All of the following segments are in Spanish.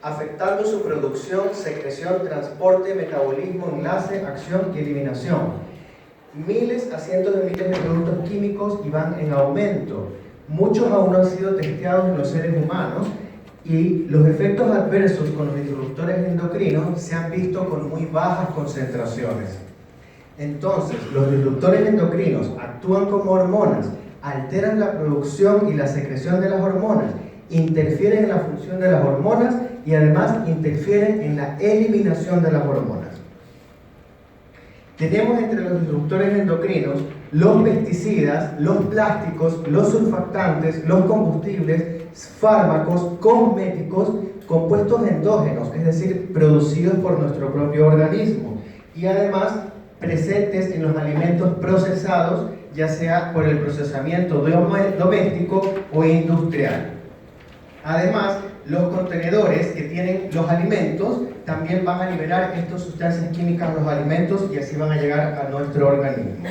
afectando su producción, secreción, transporte, metabolismo, enlace, acción y eliminación. Miles a cientos de miles de productos químicos y van en aumento. Muchos aún no han sido testeados en los seres humanos y los efectos adversos con los disruptores endocrinos se han visto con muy bajas concentraciones. Entonces, los disruptores endocrinos actúan como hormonas, alteran la producción y la secreción de las hormonas, interfieren en la función de las hormonas y además interfieren en la eliminación de las hormonas. Tenemos entre los disruptores endocrinos los pesticidas, los plásticos, los surfactantes, los combustibles, fármacos, cosméticos, compuestos endógenos, es decir, producidos por nuestro propio organismo, y además presentes en los alimentos procesados, ya sea por el procesamiento doméstico o industrial. Además, los contenedores que tienen los alimentos también van a liberar estas sustancias químicas en los alimentos y así van a llegar a nuestro organismo.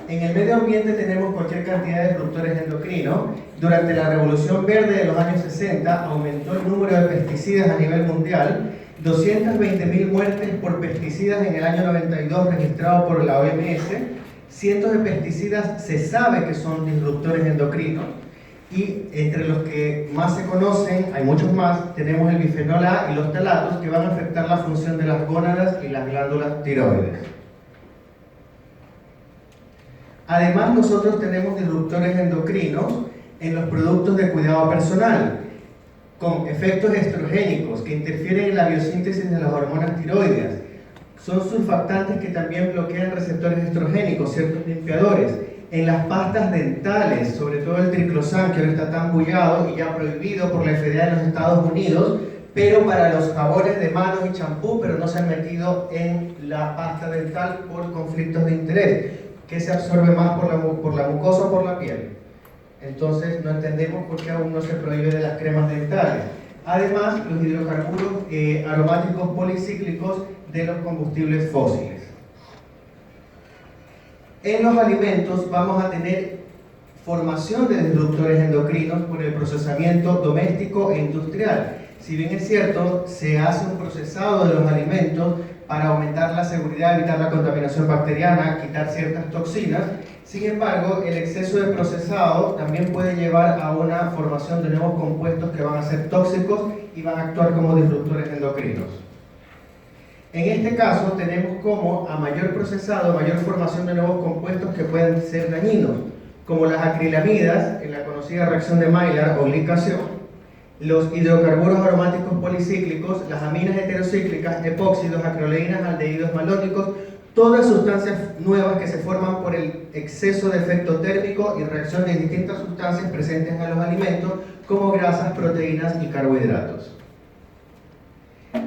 En el medio ambiente tenemos cualquier cantidad de disruptores endocrinos. Durante la Revolución Verde de los años 60 aumentó el número de pesticidas a nivel mundial. 220.000 muertes por pesticidas en el año 92 registrado por la OMS. Cientos de pesticidas se sabe que son disruptores endocrinos. Y entre los que más se conocen, hay muchos más, tenemos el bifenol A y los talatos que van a afectar la función de las gónadas y las glándulas tiroides. Además, nosotros tenemos disruptores endocrinos en los productos de cuidado personal, con efectos estrogénicos que interfieren en la biosíntesis de las hormonas tiroideas. Son surfactantes que también bloquean receptores estrogénicos, ciertos limpiadores. En las pastas dentales, sobre todo el triclosan, que ahora está tan bullado y ya prohibido por la FDA de los Estados Unidos, pero para los jabones de manos y champú, pero no se han metido en la pasta dental por conflictos de interés, que se absorbe más por la mucosa o por la piel. Entonces no entendemos por qué aún no se prohíbe de las cremas dentales. Además, los hidrocarburos aromáticos policíclicos de los combustibles fósiles. En los alimentos vamos a tener formación de disruptores endocrinos por el procesamiento doméstico e industrial. Si bien es cierto, se hace un procesado de los alimentos para aumentar la seguridad, evitar la contaminación bacteriana, quitar ciertas toxinas. Sin embargo, el exceso de procesado también puede llevar a una formación de nuevos compuestos que van a ser tóxicos y van a actuar como disruptores endocrinos. En este caso tenemos como a mayor procesado, mayor formación de nuevos compuestos que pueden ser dañinos, como las acrilamidas, en la conocida reacción de Maillard o glicación, los hidrocarburos aromáticos policíclicos, las aminas heterocíclicas, epóxidos, acroleínas, aldehídos malónicos, todas sustancias nuevas que se forman por el exceso de efecto térmico y reacción de distintas sustancias presentes en los alimentos, como grasas, proteínas y carbohidratos.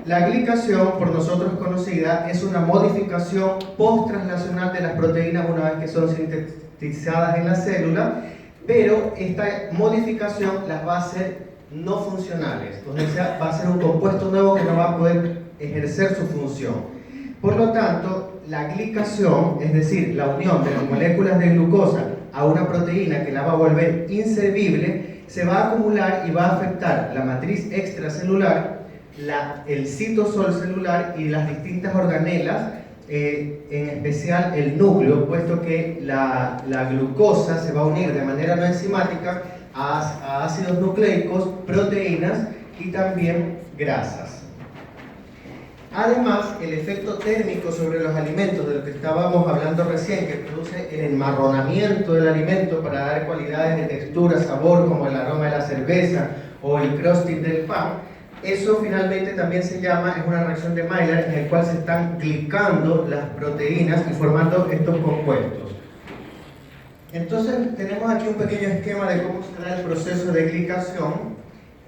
La glicación, por nosotros conocida, es una modificación post-translacional de las proteínas una vez que son sintetizadas en la célula, pero esta modificación las va a hacer no funcionales, o sea, va a ser un compuesto nuevo que no va a poder ejercer su función. Por lo tanto, la glicación, es decir, la unión de las moléculas de glucosa a una proteína que la va a volver inservible, se va a acumular y va a afectar la matriz extracelular, el citosol celular y las distintas organelas, en especial el núcleo, puesto que la glucosa se va a unir de manera no enzimática a ácidos nucleicos, proteínas y también grasas. Además, el efecto térmico sobre los alimentos, de lo que estábamos hablando recién, que produce el enmarronamiento del alimento para dar cualidades de textura, sabor, como el aroma de la cerveza o el crusting del pan, eso finalmente también es una reacción de Maillard en el cual se están glicando las proteínas y formando estos compuestos. Entonces tenemos aquí un pequeño esquema de cómo se da el proceso de glicación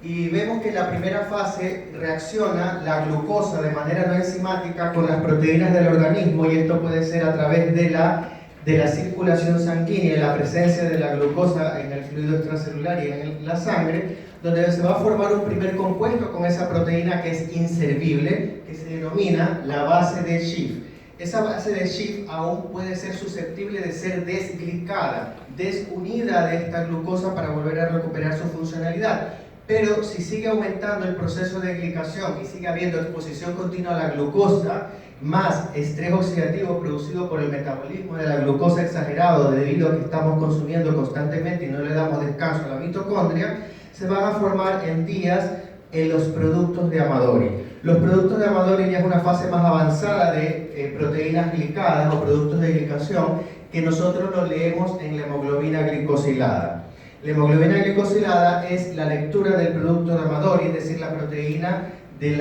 y vemos que en la primera fase reacciona la glucosa de manera no enzimática con las proteínas del organismo, y esto puede ser a través de la circulación sanguínea, la presencia de la glucosa en el fluido extracelular y en la sangre, donde se va a formar un primer compuesto con esa proteína que es inservible, que se denomina la base de Schiff. Esa base de Schiff aún puede ser susceptible de ser desglicada, desunida de esta glucosa para volver a recuperar su funcionalidad. Pero si sigue aumentando el proceso de glicación y sigue habiendo exposición continua a la glucosa, más estrés oxidativo producido por el metabolismo de la glucosa exagerado debido a que estamos consumiendo constantemente y no le damos descanso a la mitocondria, se van a formar endías en los productos de Amadori. Los productos de Amadori ya es una fase más avanzada de proteínas glicadas o productos de glicación que nosotros lo leemos en la hemoglobina glicosilada. La hemoglobina glicosilada es la lectura del producto de Amadori, es decir, la proteína de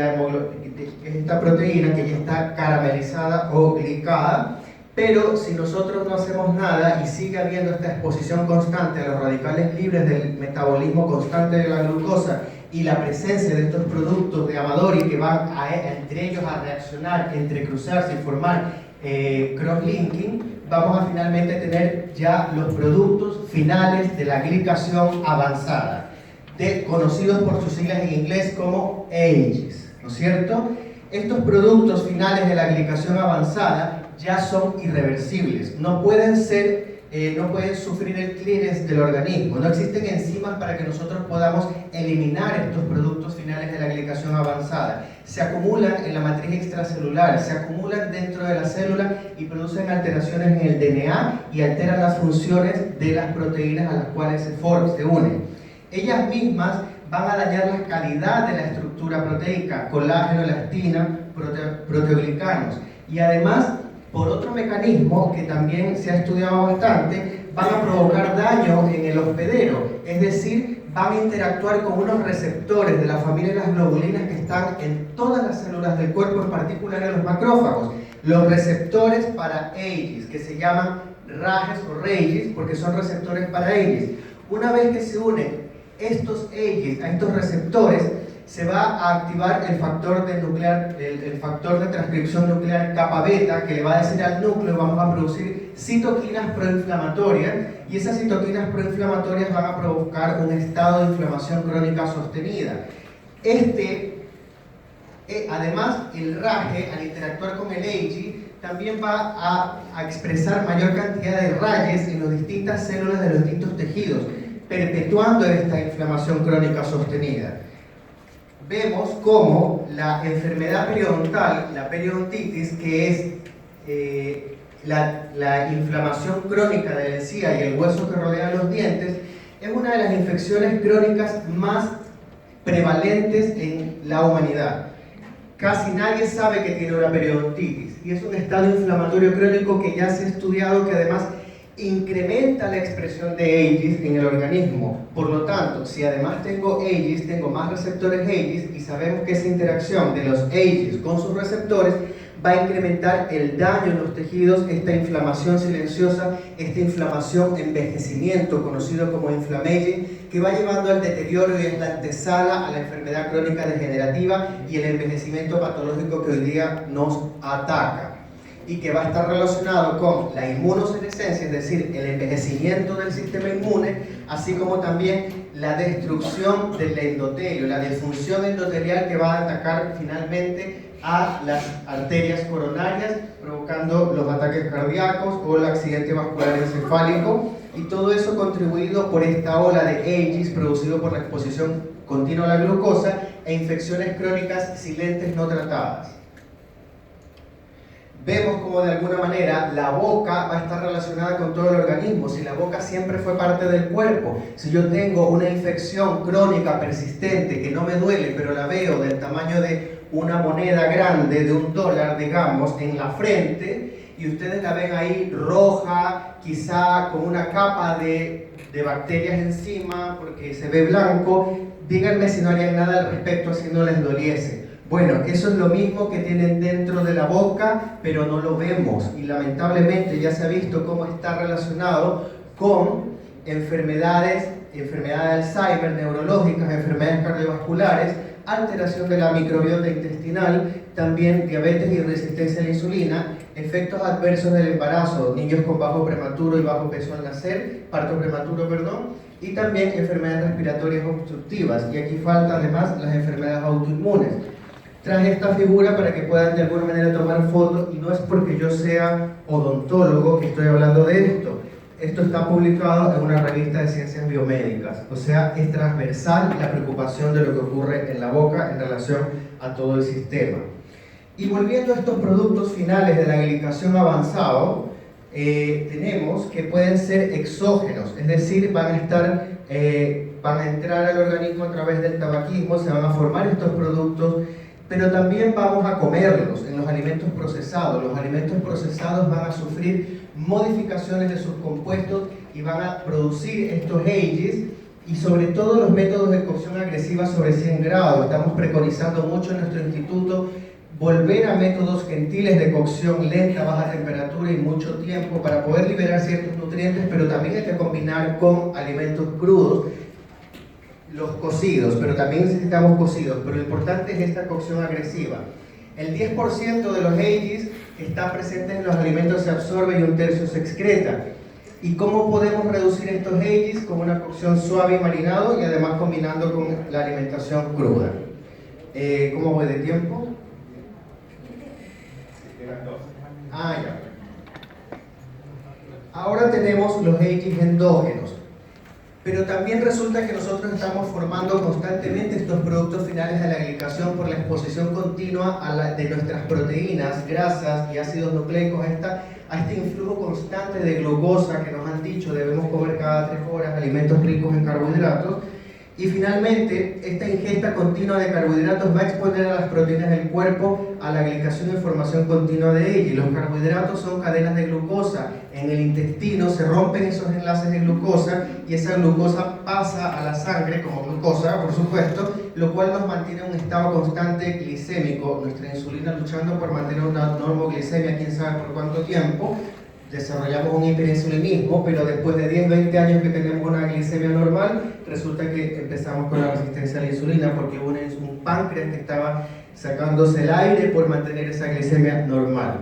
esta proteína que ya está caramelizada o glicada, pero si nosotros no hacemos nada y sigue habiendo esta exposición constante a los radicales libres del metabolismo constante de la glucosa y la presencia de estos productos de Amadori que van entre ellos a reaccionar, entrecruzarse y formar cross-linking, vamos a finalmente tener ya los productos finales de la glicación avanzada, conocidos por sus siglas en inglés como AGEs, ¿no es cierto? Estos productos finales de la glicación avanzada ya son irreversibles, no pueden sufrir el clearance del organismo, no existen enzimas para que nosotros podamos eliminar estos productos finales de la glicación avanzada. Se acumulan en la matriz extracelular, se acumulan dentro de la célula y producen alteraciones en el DNA y alteran las funciones de las proteínas a las cuales se unen. Ellas mismas van a dañar la calidad de la estructura proteica, colágeno, elastina, proteoglicanos, y además, por otro mecanismo que también se ha estudiado bastante, van a provocar daño en el hospedero, es decir, van a interactuar con unos receptores de la familia de las globulinas que están en todas las células del cuerpo, en particular en los macrófagos. Los receptores para AGEs, que se llaman RAGEs o RAGEs, porque son receptores para AGEs. Una vez que se unen estos AGEs a estos receptores, se va a activar el factor de transcripción nuclear kappa beta, que le va a decir al núcleo: vamos a producir citoquinas proinflamatorias, y esas citoquinas proinflamatorias van a provocar un estado de inflamación crónica sostenida. Además, el RAGE, al interactuar con el AGE, también va a expresar mayor cantidad de rayes en las distintas células de los distintos tejidos, perpetuando esta inflamación crónica sostenida. Vemos cómo la enfermedad periodontal, la periodontitis, que es la inflamación crónica de la encía y el hueso que rodea los dientes, es una de las infecciones crónicas más prevalentes en la humanidad. Casi nadie sabe que tiene una periodontitis, y es un estado inflamatorio crónico que ya se ha estudiado, que además incrementa la expresión de AGEs en el organismo. Por lo tanto, si además tengo AGEs, tengo más receptores AGEs, y sabemos que esa interacción de los AGEs con sus receptores va a incrementar el daño en los tejidos, esta inflamación silenciosa, esta inflamación envejecimiento, conocido como inflammaging, que va llevando al deterioro y es la antesala a la enfermedad crónica degenerativa y el envejecimiento patológico que hoy día nos ataca, y que va a estar relacionado con la inmunosenescencia, es decir, el envejecimiento del sistema inmune, así como también la destrucción del endotelio, la disfunción endotelial, que va a atacar finalmente a las arterias coronarias, provocando los ataques cardíacos o el accidente vascular encefálico, y todo eso contribuido por esta ola de AGEs producido por la exposición continua a la glucosa e infecciones crónicas silentes no tratadas. Vemos como de alguna manera la boca va a estar relacionada con todo el organismo. Si la boca siempre fue parte del cuerpo, si yo tengo una infección crónica persistente que no me duele, pero la veo del tamaño de una moneda grande, de $1, digamos, en la frente, y ustedes la ven ahí roja, quizá con una capa de bacterias encima, porque se ve blanco, díganme si no harían nada al respecto si no les doliese. Bueno, eso es lo mismo que tienen dentro de la boca, pero no lo vemos, y lamentablemente ya se ha visto cómo está relacionado con enfermedades de Alzheimer, neurológicas, enfermedades cardiovasculares, alteración de la microbiota intestinal, también diabetes y resistencia a la insulina, efectos adversos del embarazo, niños con bajo prematuro y bajo peso al nacer, parto prematuro, y también enfermedades respiratorias obstructivas, y aquí falta además las enfermedades autoinmunes. Traje esta figura para que puedan de alguna manera tomar fotos, y no es porque yo sea odontólogo que estoy hablando de esto. esto está publicado en una revista de ciencias biomédicas, o sea, es transversal la preocupación de lo que ocurre en la boca en relación a todo el sistema. Y volviendo a estos productos finales de la glicación avanzado, tenemos que pueden ser exógenos, es decir, van a entrar al organismo a través del tabaquismo, se van a formar estos productos, pero también vamos a comerlos en los alimentos procesados. Los alimentos procesados van a sufrir modificaciones de sus compuestos y van a producir estos AGEs, y sobre todo los métodos de cocción agresiva sobre 100 grados. Estamos preconizando mucho en nuestro instituto volver a métodos gentiles de cocción lenta, baja temperatura y mucho tiempo para poder liberar ciertos nutrientes, pero también hay que combinar con alimentos crudos, los cocidos, pero también necesitamos cocidos, pero lo importante es esta cocción agresiva. El 10% de los AGEs que están presentes en los alimentos se absorbe y un tercio se excreta. ¿Y cómo podemos reducir estos AGEs? Con una cocción suave y marinado, y además combinando con la alimentación cruda. ¿Cómo voy de tiempo? Ya. Ahora tenemos los AGEs endógenos. Pero también resulta que nosotros estamos formando constantemente estos productos finales de la glicación por la exposición continua de nuestras proteínas, grasas y ácidos nucleicos a este influjo constante de glucosa que nos han dicho debemos comer cada 3 horas, alimentos ricos en carbohidratos. Y finalmente, esta ingesta continua de carbohidratos va a exponer a las proteínas del cuerpo a la glicación y formación continua de ella. Y los carbohidratos son cadenas de glucosa. En el intestino se rompen esos enlaces de glucosa y esa glucosa pasa a la sangre como glucosa, por supuesto, lo cual nos mantiene en un estado constante glicémico. Nuestra insulina luchando por mantener una normoglicemia, quién sabe por cuánto tiempo. Desarrollamos un hiperinsulinismo, pero después de 10-20 años que tenemos una glicemia normal, resulta que empezamos con la resistencia a la insulina porque hubo un páncreas que estaba sacándose el aire por mantener esa glicemia normal.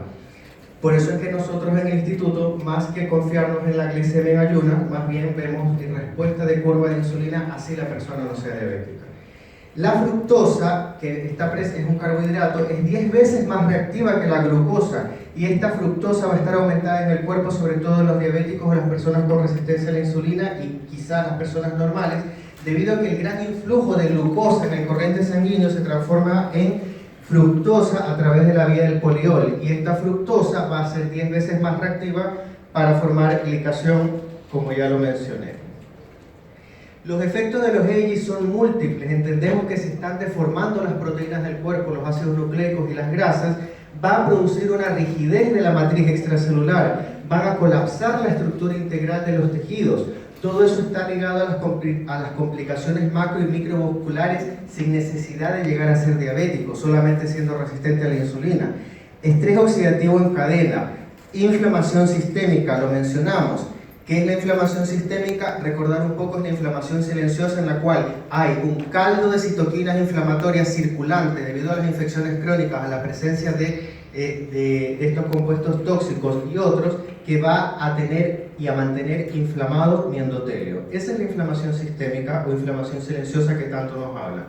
Por eso es que nosotros en el instituto, más que confiarnos en la glicemia en ayuna, más bien vemos en respuesta de curva de insulina, así la persona no sea diabética. La fructosa, que es un carbohidrato, es 10 veces más reactiva que la glucosa, y esta fructosa va a estar aumentada en el cuerpo, sobre todo en los diabéticos o las personas con resistencia a la insulina y quizás las personas normales, debido a que el gran influjo de glucosa en el corriente sanguíneo se transforma en fructosa a través de la vía del poliol, y esta fructosa va a ser 10 veces más reactiva para formar glicación, como ya lo mencioné. Los efectos de los AGEs son múltiples. Entendemos que si están deformando las proteínas del cuerpo, los ácidos nucleicos y las grasas, va a producir una rigidez de la matriz extracelular, van a colapsar la estructura integral de los tejidos. Todo eso está ligado a las complicaciones macro y micromusculares sin necesidad de llegar a ser diabético, solamente siendo resistente a la insulina. Estrés oxidativo en cadena, inflamación sistémica, lo mencionamos. ¿Qué es la inflamación sistémica? Recordar un poco, es la inflamación silenciosa en la cual hay un caldo de citoquinas inflamatorias circulante debido a las infecciones crónicas, a la presencia de estos compuestos tóxicos y otros, que va a tener y a mantener inflamado mi endotelio. Esa es la inflamación sistémica o inflamación silenciosa que tanto nos habla.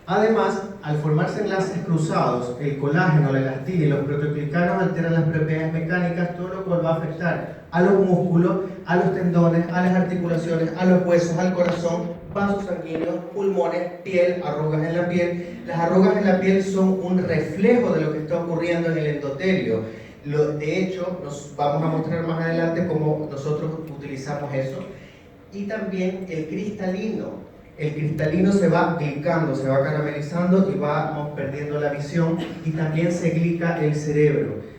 Además, al formarse enlaces cruzados, el colágeno, la elastina y los proteoglicanos alteran las propiedades mecánicas, todo lo cual va a afectar a los músculos, a los tendones, a las articulaciones, a los huesos, al corazón, vasos sanguíneos, pulmones, piel, arrugas en la piel. Las arrugas en la piel son un reflejo de lo que está ocurriendo en el endotelio. De hecho, nos vamos a mostrar más adelante cómo nosotros utilizamos eso. Y también el cristalino. El cristalino se va glicando, se va caramelizando y vamos perdiendo la visión, y también se glica el cerebro.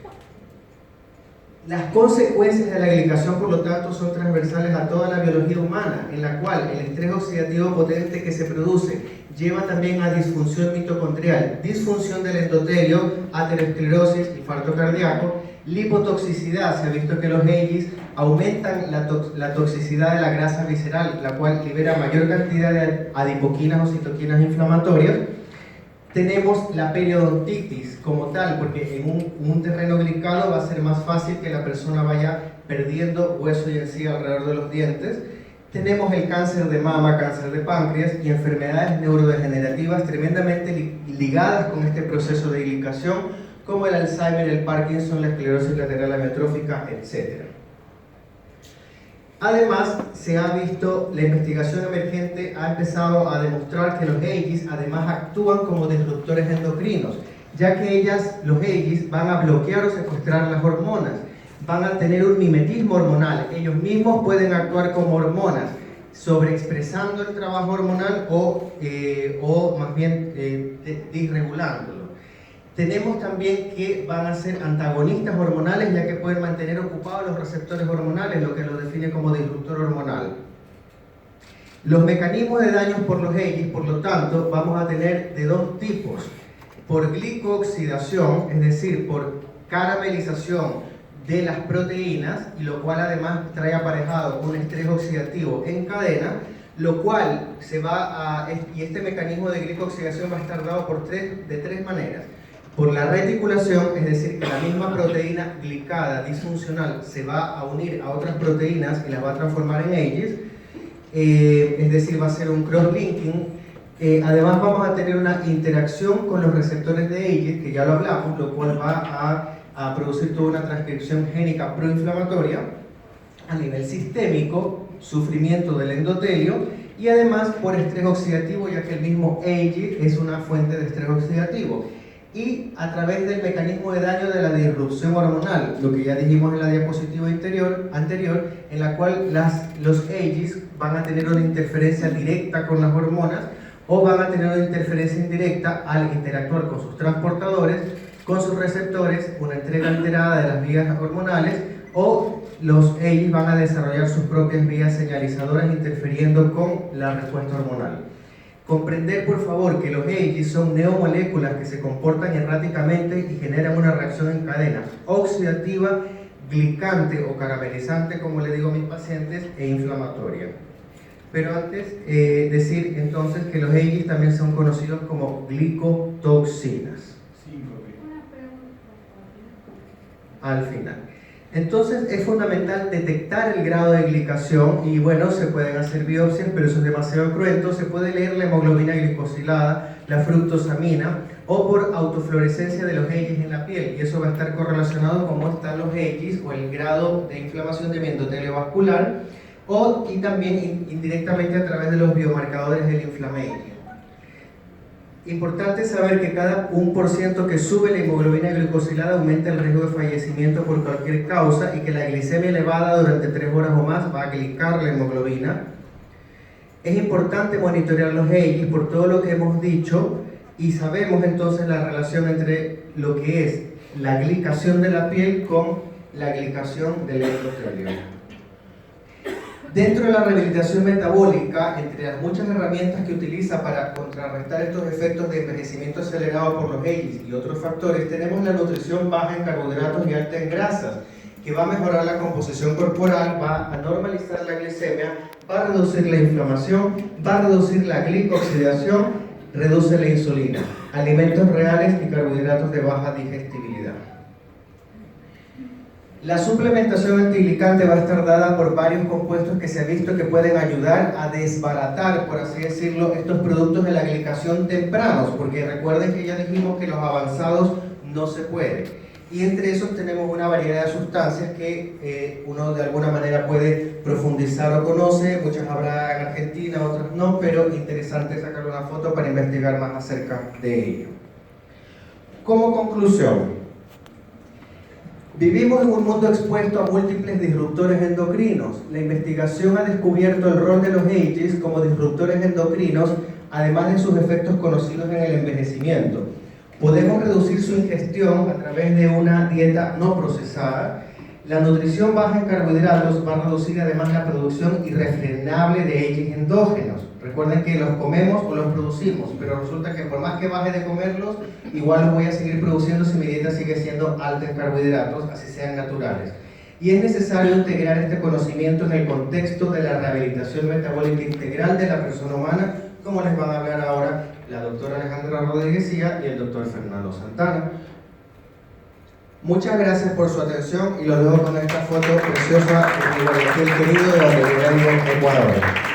Las consecuencias de la glicación, por lo tanto, son transversales a toda la biología humana, en la cual el estrés oxidativo potente que se produce lleva también a disfunción mitocondrial, disfunción del endotelio, aterosclerosis, infarto cardíaco, lipotoxicidad. Se ha visto que los AGEs aumentan la toxicidad de la grasa visceral, la cual libera mayor cantidad de adipoquinas o citoquinas inflamatorias. Tenemos la periodontitis como tal, porque en un terreno glicado va a ser más fácil que la persona vaya perdiendo hueso y encía alrededor de los dientes. Tenemos el cáncer de mama, cáncer de páncreas y enfermedades neurodegenerativas tremendamente ligadas con este proceso de glicación, como el Alzheimer, el Parkinson, la esclerosis lateral amiotrófica, etc. Además, se ha visto, la investigación emergente ha empezado a demostrar que los AGEs además actúan como disruptores endocrinos, ya que los AGEs van a bloquear o secuestrar las hormonas, van a tener un mimetismo hormonal, ellos mismos pueden actuar como hormonas, sobreexpresando el trabajo hormonal o más bien disregulándolo. Tenemos también que van a ser antagonistas hormonales, ya que pueden mantener ocupados los receptores hormonales, lo que los define como disruptor hormonal. Los mecanismos de daño por los AGEs, por lo tanto, vamos a tener de dos tipos. Por glicooxidación, es decir, por caramelización de las proteínas, y lo cual además trae aparejado un estrés oxidativo en cadena, lo cual y este mecanismo de glicooxidación va a estar dado de tres maneras. Por la reticulación, es decir, que la misma proteína glicada disfuncional se va a unir a otras proteínas y las va a transformar en AGEs, es decir, va a ser un cross-linking. Además vamos a tener una interacción con los receptores de AGEs, que ya lo hablamos, lo cual va a producir toda una transcripción génica proinflamatoria a nivel sistémico, sufrimiento del endotelio, y además por estrés oxidativo, ya que el mismo AGE es una fuente de estrés oxidativo. Y a través del mecanismo de daño de la disrupción hormonal, lo que ya dijimos en la diapositiva anterior, en la cual los AGEs van a tener una interferencia directa con las hormonas o van a tener una interferencia indirecta al interactuar con sus transportadores, con sus receptores, una entrega alterada de las vías hormonales, o los AGEs van a desarrollar sus propias vías señalizadoras interfiriendo con la respuesta hormonal. Comprender, por favor, que los AGEs son neomoléculas que se comportan erráticamente y generan una reacción en cadena oxidativa, glicante o caramelizante, como le digo a mis pacientes, e inflamatoria. Pero antes, decir entonces que los AGEs también son conocidos como glicotoxinas. Al final. Entonces es fundamental detectar el grado de glicación y bueno, se pueden hacer biopsias, pero eso es demasiado cruento. Se puede leer la hemoglobina glicosilada, la fructosamina o por autofluorescencia de los AGEs en la piel, y eso va a estar correlacionado con cómo están los AGEs o el grado de inflamación de mi endotelio vascular y también indirectamente a través de los biomarcadores del inflamation. Importante saber que cada 1% que sube la hemoglobina glicosilada aumenta el riesgo de fallecimiento por cualquier causa, y que la glicemia elevada durante 3 horas o más va a glicar la hemoglobina. Es importante monitorear los AGEs por todo lo que hemos dicho, y sabemos entonces la relación entre lo que es la glicación de la piel con la glicación del endotelio. Dentro de la rehabilitación metabólica, entre las muchas herramientas que utiliza para contrarrestar estos efectos de envejecimiento acelerado por los AGEs y otros factores, tenemos la nutrición baja en carbohidratos y alta en grasas, que va a mejorar la composición corporal, va a normalizar la glicemia, va a reducir la inflamación, va a reducir la glicooxidación, reduce la insulina. Alimentos reales y carbohidratos de baja digestibilidad. La suplementación antiglicante va a estar dada por varios compuestos que se ha visto que pueden ayudar a desbaratar, por así decirlo, estos productos de la glicación tempranos, porque recuerden que ya dijimos que los avanzados no se puede. Y entre esos tenemos una variedad de sustancias que uno de alguna manera puede profundizar o conoce, muchas habrá en Argentina, otras no, pero interesante sacar una foto para investigar más acerca de ello. Como conclusión, vivimos en un mundo expuesto a múltiples disruptores endocrinos. La investigación ha descubierto el rol de los AGEs como disruptores endocrinos, además de sus efectos conocidos en el envejecimiento. Podemos reducir su ingestión a través de una dieta no procesada. La nutrición baja en carbohidratos va a reducir además la producción irrefrenable de AGEs endógenos. Recuerden que los comemos o los producimos, pero resulta que por más que baje de comerlos, igual los voy a seguir produciendo si mi dieta sigue siendo alta en carbohidratos, así sean naturales. Y es necesario integrar este conocimiento en el contexto de la rehabilitación metabólica integral de la persona humana, como les van a hablar ahora la doctora Alejandra Rodríguez y el doctor Fernando Santana. Muchas gracias por su atención y los dejo con esta foto preciosa de mi Guayaquil querido de Guayaquil, Ecuador.